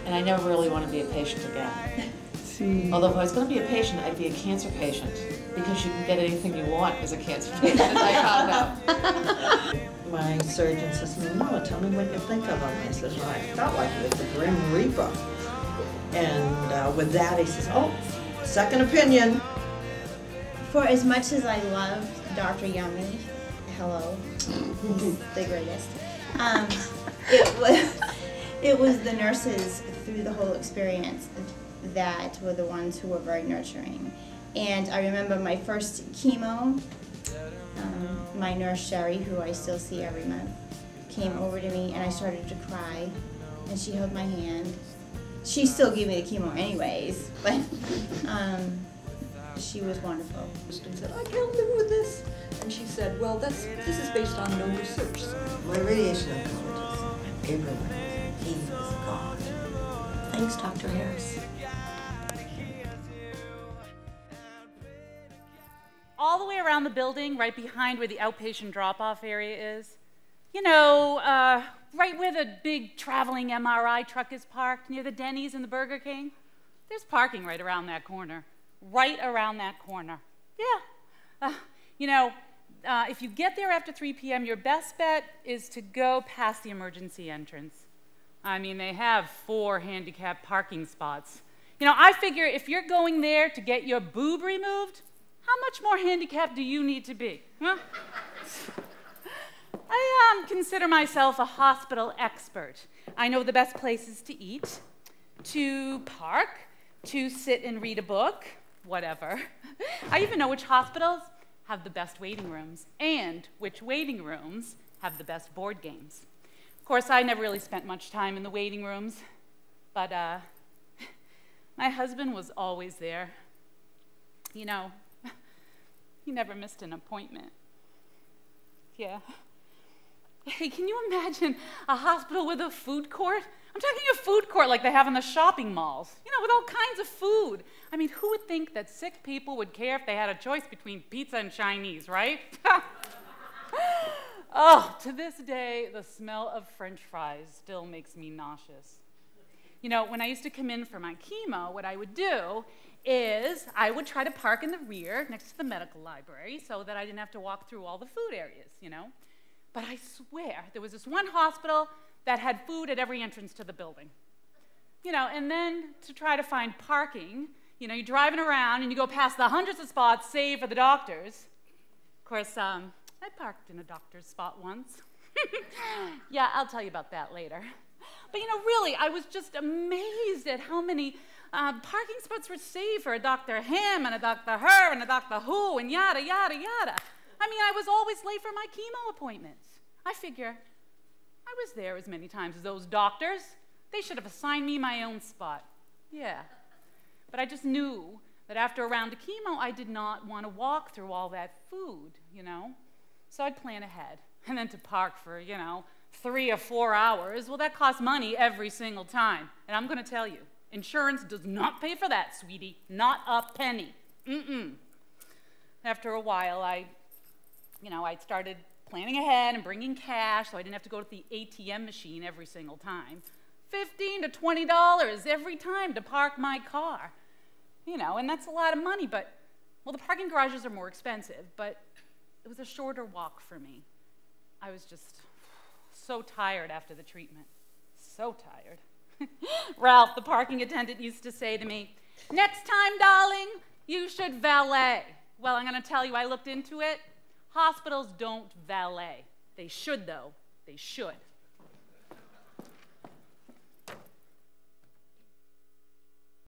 and I never really want to be a patient again. Although if I was going to be a patient, I'd be a cancer patient, because you can get anything you want as a cancer patient, I found out. My surgeon says, "Mama, tell me what you think of him." I said, "Well, I felt like he was the Grim Reaper." And with that, he says, "Oh, second opinion." For as much as I love Dr. Yummy, hello, he's the greatest, it was the nurses through the whole experience that were the ones who were very nurturing. And I remember my first chemo, my nurse Sherry, who I still see every month, came over to me and I started to cry, and she held my hand. She still gave me the chemo anyways, but she was wonderful. And said, "I can't live with this." And she said, "Well, this is based on no research." My radiation oncologist, Gabriel, he was God. Thanks, Dr. Harris. All the way around the building, right behind where the outpatient drop-off area is, you know, right where the big traveling MRI truck is parked, near the Denny's and the Burger King, there's parking right around that corner. Right around that corner. Yeah. You know, if you get there after 3 p.m., your best bet is to go past the emergency entrance. I mean, they have 4 handicapped parking spots. You know, I figure if you're going there to get your boob removed, how much more handicapped do you need to be? Huh? I consider myself a hospital expert. I know the best places to eat, to park, to sit and read a book, whatever. I even know which hospitals have the best waiting rooms and which waiting rooms have the best board games. Of course, I never really spent much time in the waiting rooms, but my husband was always there. You know, he never missed an appointment. Yeah. Hey, can you imagine a hospital with a food court? I'm talking a food court like they have in the shopping malls, you know, with all kinds of food. I mean, who would think that sick people would care if they had a choice between pizza and Chinese, right? Oh, to this day, the smell of French fries still makes me nauseous. You know, when I used to come in for my chemo, what I would do is I would try to park in the rear next to the medical library so that I didn't have to walk through all the food areas, you know. But I swear, there was this one hospital that had food at every entrance to the building. You know, and then to try to find parking, you know, you're driving around and you go past the hundreds of spots saved for the doctors. Of course, I parked in a doctor's spot once. Yeah, I'll tell you about that later. But, you know, really, I was just amazed at how many parking spots were saved for a Dr. Him and a Dr. Her and a Dr. Who and yada, yada, yada. I mean, I was always late for my chemo appointments. I figure I was there as many times as those doctors. They should have assigned me my own spot. Yeah. But I just knew that after a round of chemo, I did not want to walk through all that food, you know? So I'd plan ahead. And then to park for, you know, 3 or 4 hours, well, that costs money every single time. And I'm going to tell you, insurance does not pay for that, sweetie. Not a penny. Mm-mm. After a while, I started planning ahead and bringing cash so I didn't have to go to the ATM machine every single time. $15 to $20 every time to park my car. You know, and that's a lot of money, but, well, the parking garages are more expensive, but it was a shorter walk for me. I was just so tired after the treatment. So tired. Ralph, the parking attendant, used to say to me, "Next time, darling, you should valet." Well, I'm going to tell you, I looked into it. Hospitals don't valet. They should, though. They should.